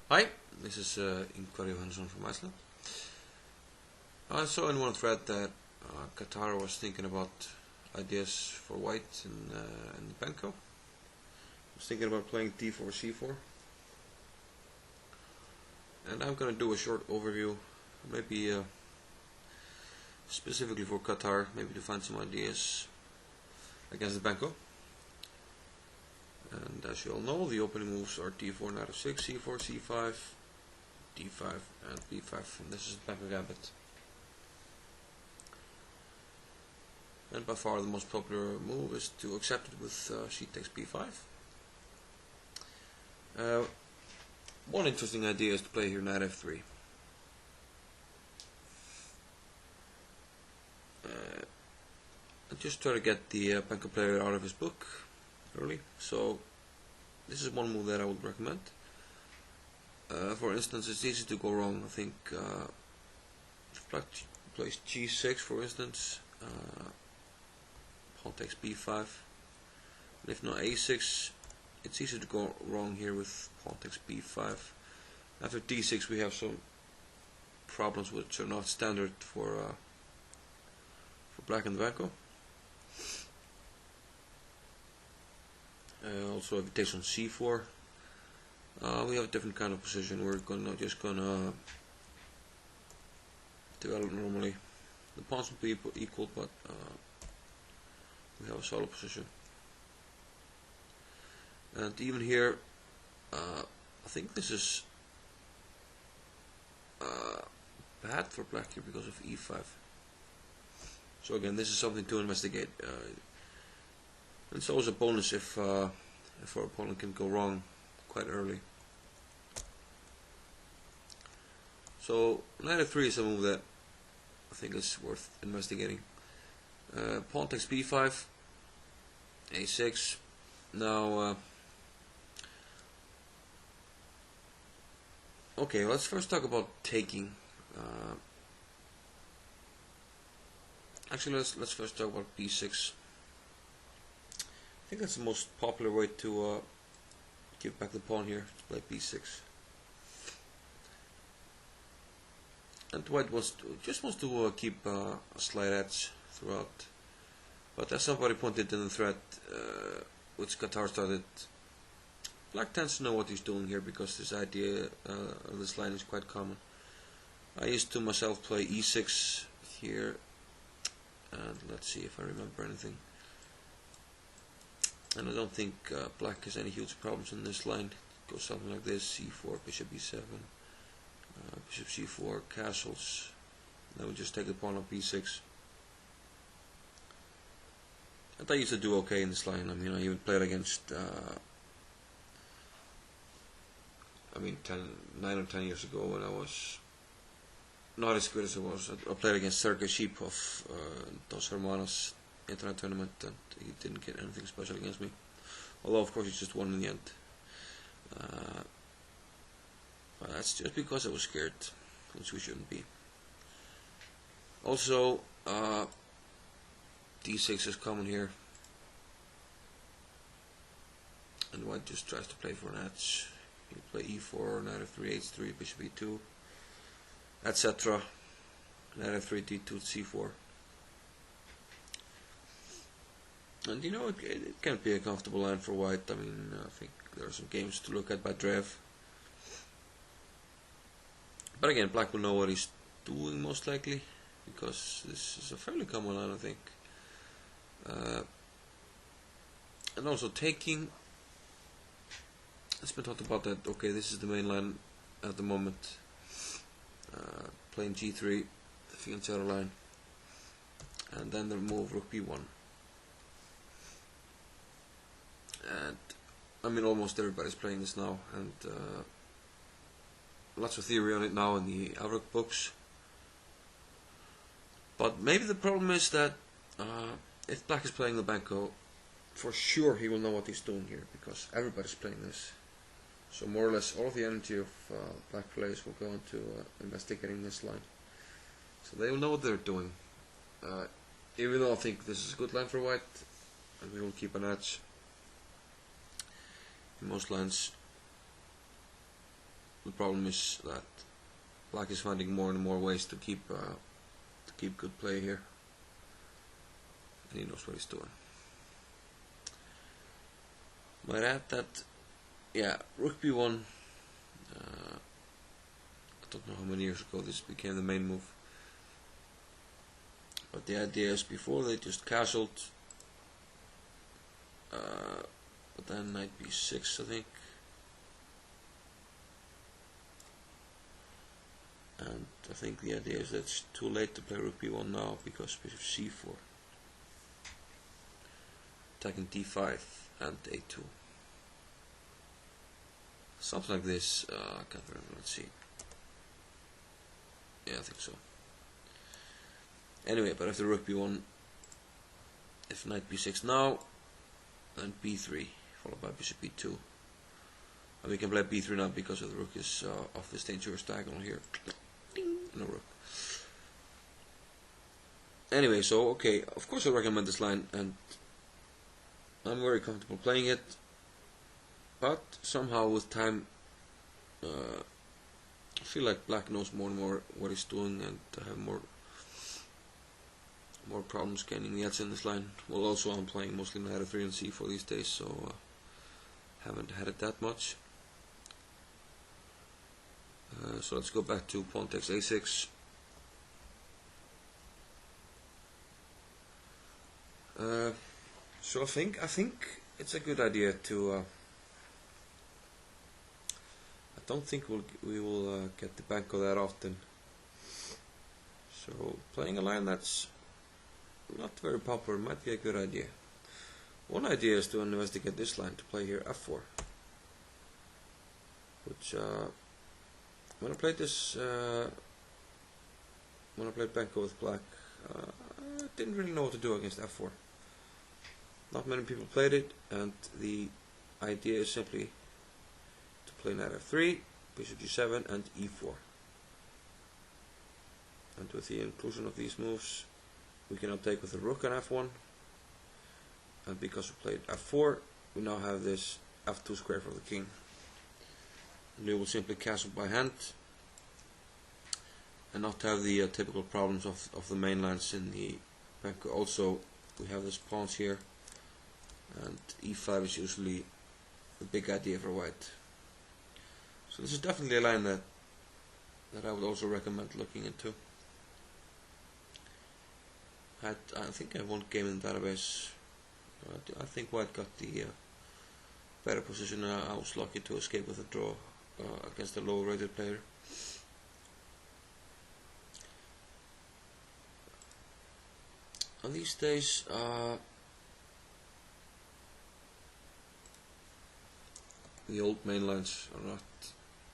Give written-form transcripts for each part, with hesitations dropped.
Hi, this is Ingvar Johansson from Iceland. I saw in one thread that Qatar was thinking about ideas for white in Benko. I was thinking about playing d4, c4. And I'm going to do a short overview, maybe specifically for Qatar, maybe to find some ideas against the Benko. And as you all know, the opening moves are d4, knight f6, c4, c5, d5, and b5. And this is Benko Gambit. And by far the most popular move is to accept it with c takes b5. One interesting idea is to play here knight f3. And just try to get the Benko player out of his book early. So this is one move that I would recommend. For instance, it's easy to go wrong. I think if black plays g6, for instance, pawn takes b5, and if not a6, it's easy to go wrong here with pawn takes b5. After d6 we have some problems which are not standard for black and Benko. Also, if it takes on c4, we have a different kind of position. We're just gonna develop normally. The pawns will be equal, but we have a solid position. And even here, I think this is bad for black here because of e5. So again, this is something to investigate. It's always a bonus if our opponent can go wrong quite early. So knight f3 is a move that I think is worth investigating. Pawn takes b5, a6. Now, okay, let's first talk about taking. Actually, let's first talk about b6. I think that's the most popular way to give back the pawn here, to play b6. And white just wants to keep a slight edge throughout. But as somebody pointed in the thread, which Qatar started, black tends to know what he's doing here because this idea, this line is quite common. I used to myself play e6 here, and let's see if I remember anything. And I don't think black has any huge problems in this line. It goes something like this: c4, bishop e7, bishop c4, castles. Then we just take the pawn on b6. And I used to do okay in this line. I mean, I even played against, 9 or 10 years ago when I was not as good as I was. I played against Sergei Shipov, Dos Hermanos internet tournament, and he didn't get anything special against me. Although, of course, he just won in the end. But that's just because I was scared, which we shouldn't be. Also, d6 is common here, and white just tries to play for an edge. You play e4, knight f3, h3, bishop e2, etc. Knight f3, d2, c4. And you know, it can be a comfortable line for white. I mean, I think there are some games to look at by Drev. But again, black will know what he's doing most likely, because this is a fairly common line, I think. And also taking, it's been talked about that, okay, this is the main line at the moment. Playing g3, the fianchetto line, and then the move rook b1. And I mean, almost everybody's playing this now, and lots of theory on it now in the Avrock books. But maybe the problem is that if black is playing the Benko, for sure he will know what he's doing here, because everybody's playing this. So more or less all of the energy of black players will go into investigating this line. So they will know what they're doing. Even though I think this is a good line for white, and we will keep an edge in most lines. the problem is that black is finding more and more ways to keep good play here, and he knows what he's doing. Might add that, yeah, rook b1. I don't know how many years ago this became the main move, but the idea is before they just castled, but then knight b6, I think, and I think the idea is that it's too late to play rook b1 now because bishop c4, attacking d5 and a2, something like this. I can't remember. Let's see. Yeah, I think so. Anyway, but after rook b1, if knight b6 now, then b3, followed by bishop b2. And we can play b3 now because the rook is off this dangerous diagonal here. No rook. Anyway, so okay, of course I recommend this line, and I'm very comfortable playing it. But somehow with time, I feel like black knows more and more what he's doing, and I have more problems gaining the edge in this line. Well, also I'm playing mostly knight f3 and c4 these days, so haven't had it that much. So let's go back to pawn takes a6. So I think it's a good idea to. I don't think we will get the Benko that often. So playing a line that's not very popular might be a good idea. One idea is to investigate this line, to play here f4, which when I played this, when I played Benko with black, I didn't really know what to do against f4. Not many people played it, and the idea is simply to play knight f3, bishop g7, and e4. And with the inclusion of these moves, we can now take with the rook on f1, and because we played f4, we now have this f2 square for the king. And we will simply castle by hand, and not have the typical problems of the main lines in the Benko. Also, we have this pawns here, and e5 is usually the big idea for white. So this is definitely a line that I would also recommend looking into. I think I won game in the database. I think white got the better position. I was lucky to escape with a draw against a lower rated player. And these days, the old main lines are not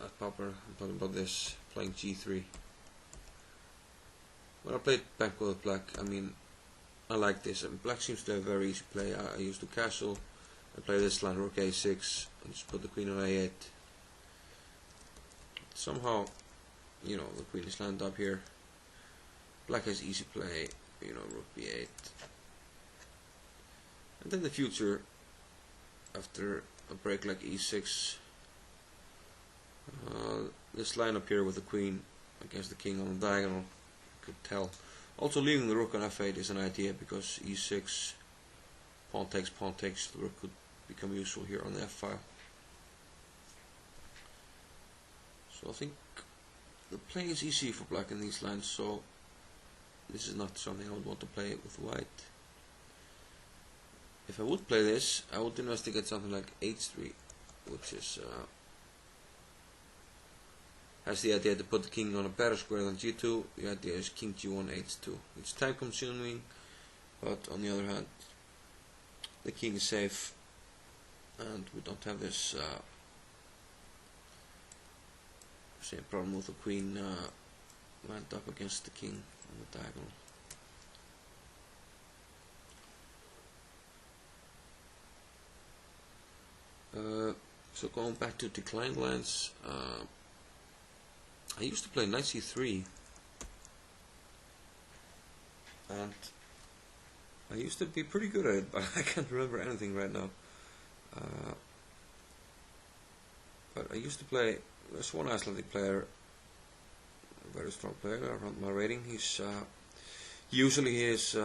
that popular. I'm talking about this, playing g3. When I played Benko with black, I mean, I like this. And black seems to have a very easy play. I used to castle and play this line, rook a6, and just put the queen on a8. Somehow, you know, the queen is landed up here. Black has easy play, you know, rook b8. And then the future, after a break like e6, this line up here with the queen against the king on the diagonal, you could tell. Also leaving the rook on f8 is an idea, because e6, pawn takes, the rook could become useful here on the f file. So I think the play is easy for black in these lines, so this is not something I would want to play with white. If I would play this, I would investigate something like h3, which is has the idea to put the king on a better square than g2. The idea is king g1, h2. It's time consuming, but on the other hand, the king is safe, and we don't have this same problem with the queen lined up against the king on the diagonal. So going back to declined lines, I used to play knight c3, and I used to be pretty good at it, but I can't remember anything right now. But I used to play there's one Icelandic player, a very strong player around my rating. He's usually he is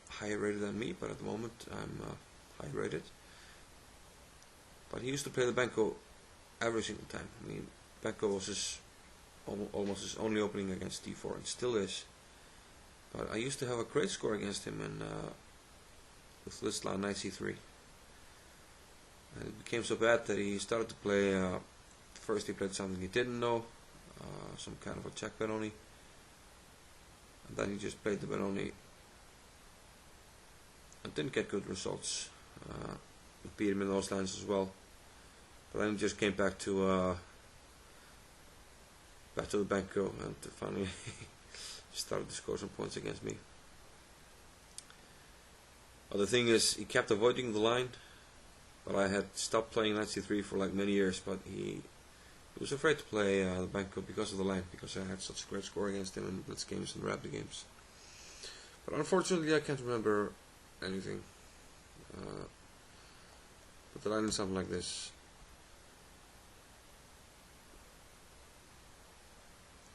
higher rated than me, but at the moment I'm high rated. But he used to play the Benko every single time. I mean, Benko was his almost his only opening against d4, and still is. But I used to have a great score against him in with this line knight c3. And it became so bad that he started to play. First he played something he didn't know, some kind of a check Benoni, and then he just played the Benoni and didn't get good results. Beat him in those lines as well, but then he just came back to the Benko and finally started to score some points against me. But the thing is, he kept avoiding the line, but I had stopped playing knight c3 for like many years, but he was afraid to play the Benko because of the line, because I had such a great score against him in blitz games and rapid games. But unfortunately I can't remember anything. But the line is something like this.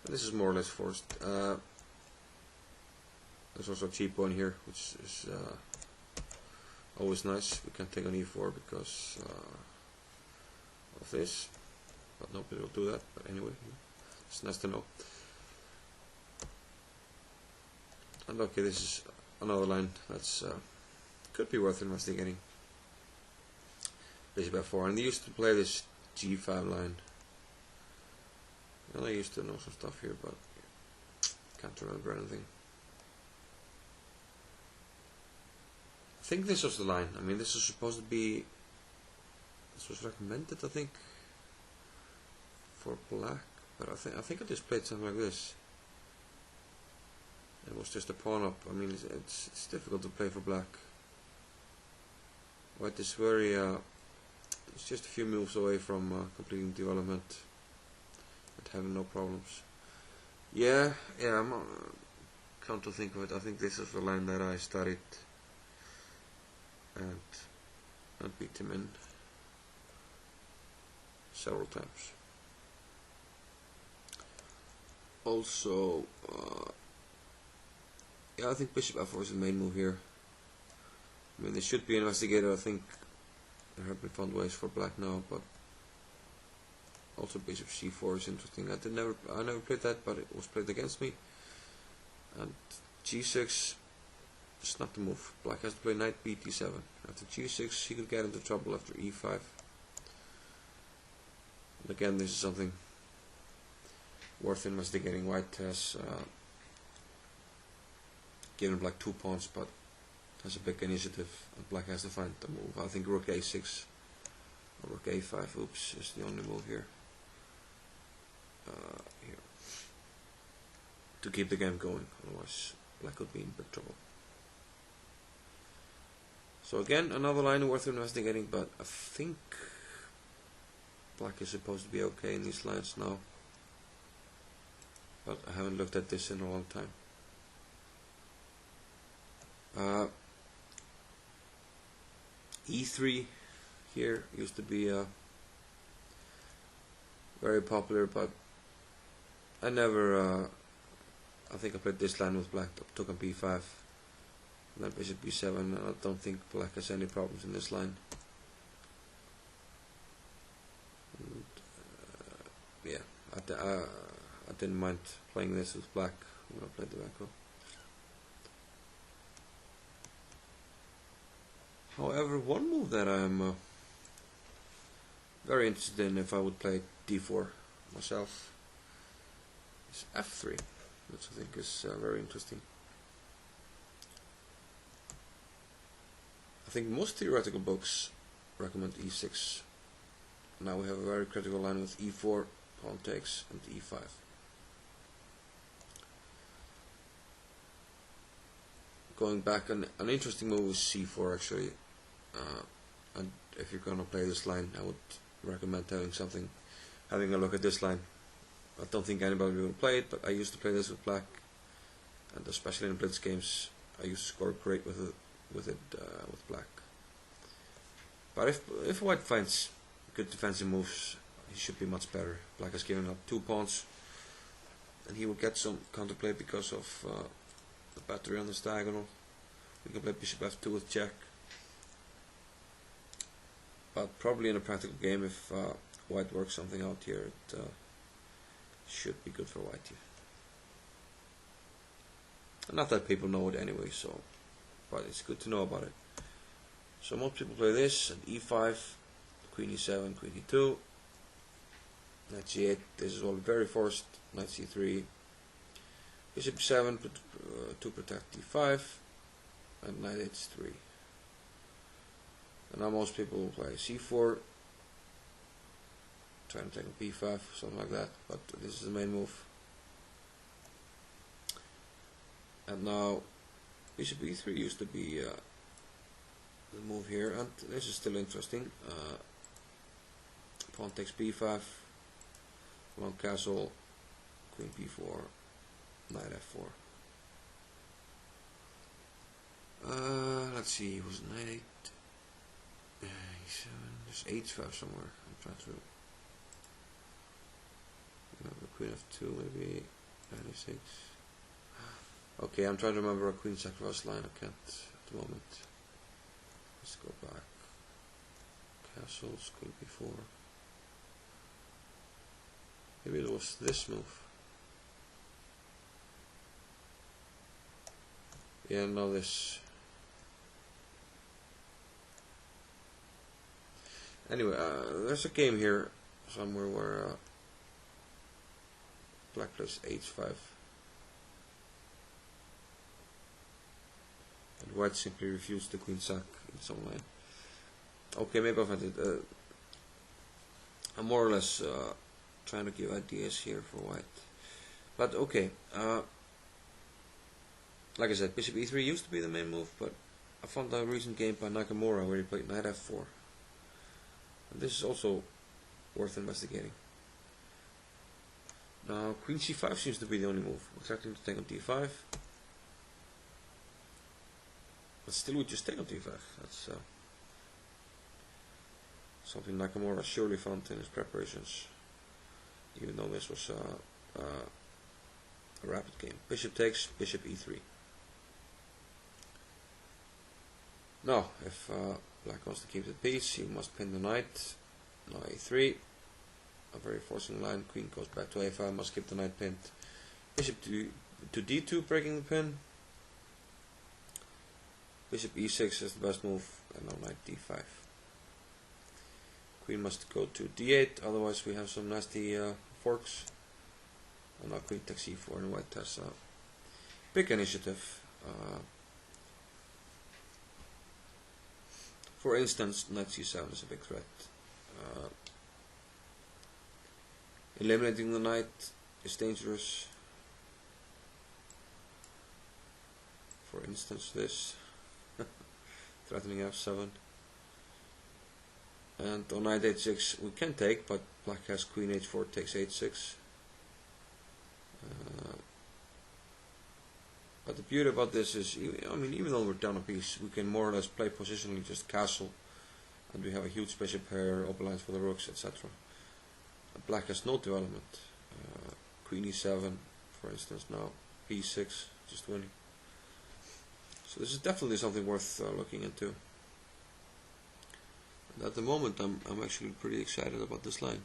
And this is more or less forced. There's also a cheap one here, which is always nice. We can't take on e4 because of this, but nobody will do that. But anyway, it's nice to know. And okay, this is another line that's could be worth investigating. Bishop f4, and they used to play this g5 line. And I used to know some stuff here, but can't remember anything. I think this was the line. I mean, this was supposed to be. This was recommended, I think, for black, but I think I just played something like this. It was just a pawn up. I mean, it's difficult to play for black. White is very. It's just a few moves away from completing development and having no problems. Yeah, I'm come to think of it, I think this is the line that I studied and beat him in several times. Also, yeah, I think bishop f4 is the main move here. I mean, this should be investigated. I think there have been found ways for black now, but also bishop c4 is interesting. I never played that, but it was played against me. And g6 is not the move. Black has to play knight b d7. After g6, he could get into trouble after e5. And again, this is something worth investigating. White has given black 2 pawns, but has a big initiative, and black has to find the move. I think rook a6 or rook a5, oops, is the only move here. Here. To keep the game going, otherwise black could be in big trouble. So again, another line worth investigating, but I think black is supposed to be okay in these lines now. But I haven't looked at this in a long time. E3 here used to be very popular, but I never. I think I played this line with black. Took on b5, and then bishop b7. And I don't think black has any problems in this line. And, yeah, I didn't mind playing this with black when I played the Benko. However, one move that I'm very interested in, if I would play d4 myself, is f3, which I think is very interesting. I think most theoretical books recommend e6. Now we have a very critical line with e4, pawn takes, and e5. Going back, an interesting move is c4 actually. And if you're gonna play this line, I would recommend having a look at this line. I don't think anybody will play it, but I used to play this with black, and especially in blitz games, I used to score great with black. But if white finds good defensive moves, he should be much better. Black has given up 2 pawns, and he will get some counterplay because of the battery on this diagonal. We can play bishop f2 with check, but probably in a practical game, if white works something out here, it should be good for white here. Not that people know it anyway, so, but it's good to know about it. So most people play this, and e5, queen e7, queen e2, knight c8. This is all very forced. Knight c3, bishop e7 to protect d5, and knight h3. And now most people will play c4, trying to take a b5, something like that. But this is the main move. And now bishop e3 used to be the move here, and this is still interesting. Pawn takes b5, long castle, queen b4, knight f4. Let's see, it was knight 8, e7, there's h5 somewhere. I'm trying to remember. Queen f2 maybe, knight e6. Okay, I'm trying to remember a queen sacrifice line. I can't at the moment. Let's go back. Castles, queen b4. Maybe it was this move. Yeah, no, this. Anyway, there's a game here somewhere where black plays h5. And white simply refused the queen sack in some line. Okay, maybe I've had it. I'm more or less trying to give ideas here for white. But okay, like I said, bishop e3 used to be the main move, but I found a recent game by Nakamura where he played knight f4. And this is also worth investigating. Now, queen c5 seems to be the only move. Exactly to take on d5. But still we just take on d5. That's something Nakamura surely found in his preparations, even though this was a rapid game. Bishop takes, bishop e3. Now, if black wants to keep the peace, he must pin the knight. Now a3, a very forcing line. Queen goes back to a5, must keep the knight pinned. Bishop to d2, breaking the pin. Bishop e6 is the best move, and now knight d5. Queen must go to d8, otherwise we have some nasty forks. And now queen takes e4, and white has a big initiative. For instance, knight c7 is a big threat. Eliminating the knight is dangerous. For instance, this. Threatening f7. And on knight h6 we can take, but black has queen h4 takes h6. But the beauty about this is, I mean, even though we're down a piece, we can more or less play positionally, just castle, and we have a huge bishop pair, open lines for the rooks, etc. Black has no development. Queen e7, for instance, now b6, just winning. So this is definitely something worth looking into. And at the moment, I'm actually pretty excited about this line.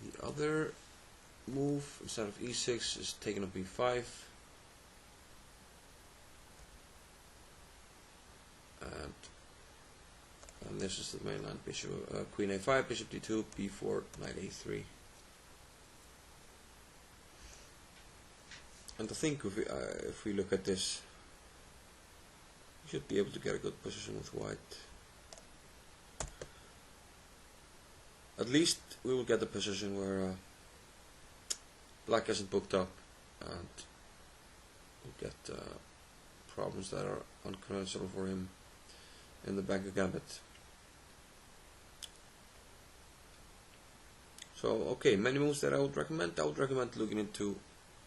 The other move, instead of e6, is taking on b5. And this is the main line: bishop, queen a5, bishop d2, b4, knight a3. And I think if we look at this, we should be able to get a good position with white. At least we will get the position where black isn't booked up, and we'll get problems that are unconventional for him in the Benko Gambit. So, okay, many moves that I would recommend. I would recommend looking into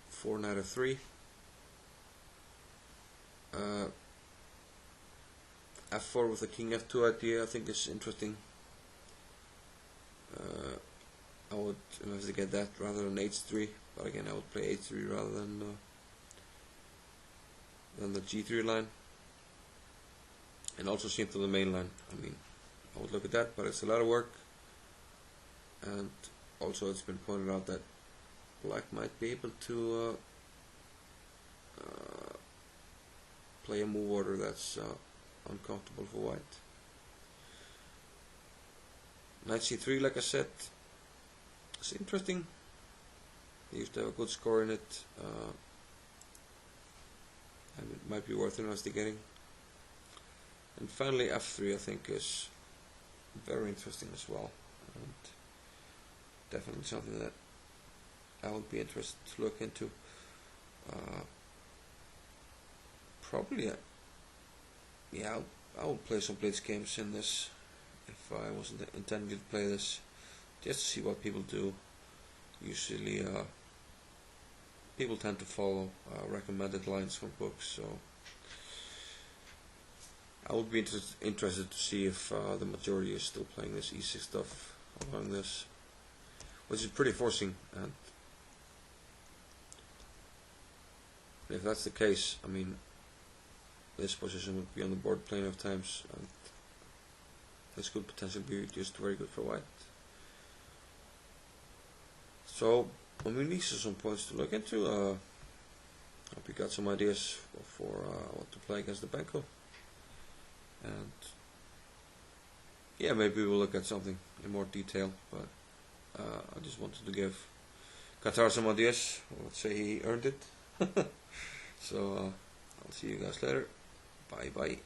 4 knight f3. F4 with a king f2 idea I think is interesting. would investigate that rather than h3. But again, I would play h3 rather than the g3 line, and also simply the main line. I mean, I would look at that, but it's a lot of work. And also, it's been pointed out that black might be able to play a move order that's uncomfortable for white. Knight c3, like I said, it's interesting. He used to have a good score in it, and it might be worth investigating. And finally, f3, I think, is very interesting as well, and definitely something that I would be interested to look into. Probably, yeah, I would play some blitz games in this if I wasn't intending to play this, just to see what people do. Usually, people tend to follow recommended lines from books, so I would be interested to see if the majority is still playing this e6 stuff along this, which is pretty forcing. And if that's the case, I mean, this position would be on the board plenty of times, and this could potentially be just very good for white. So, I mean, these are some points to look into. Hope you got some ideas for what to play against the Benko. And yeah, maybe we'll look at something in more detail, but I just wanted to give Qatar some ideas. Let's say he earned it. So I'll see you guys later. Bye bye.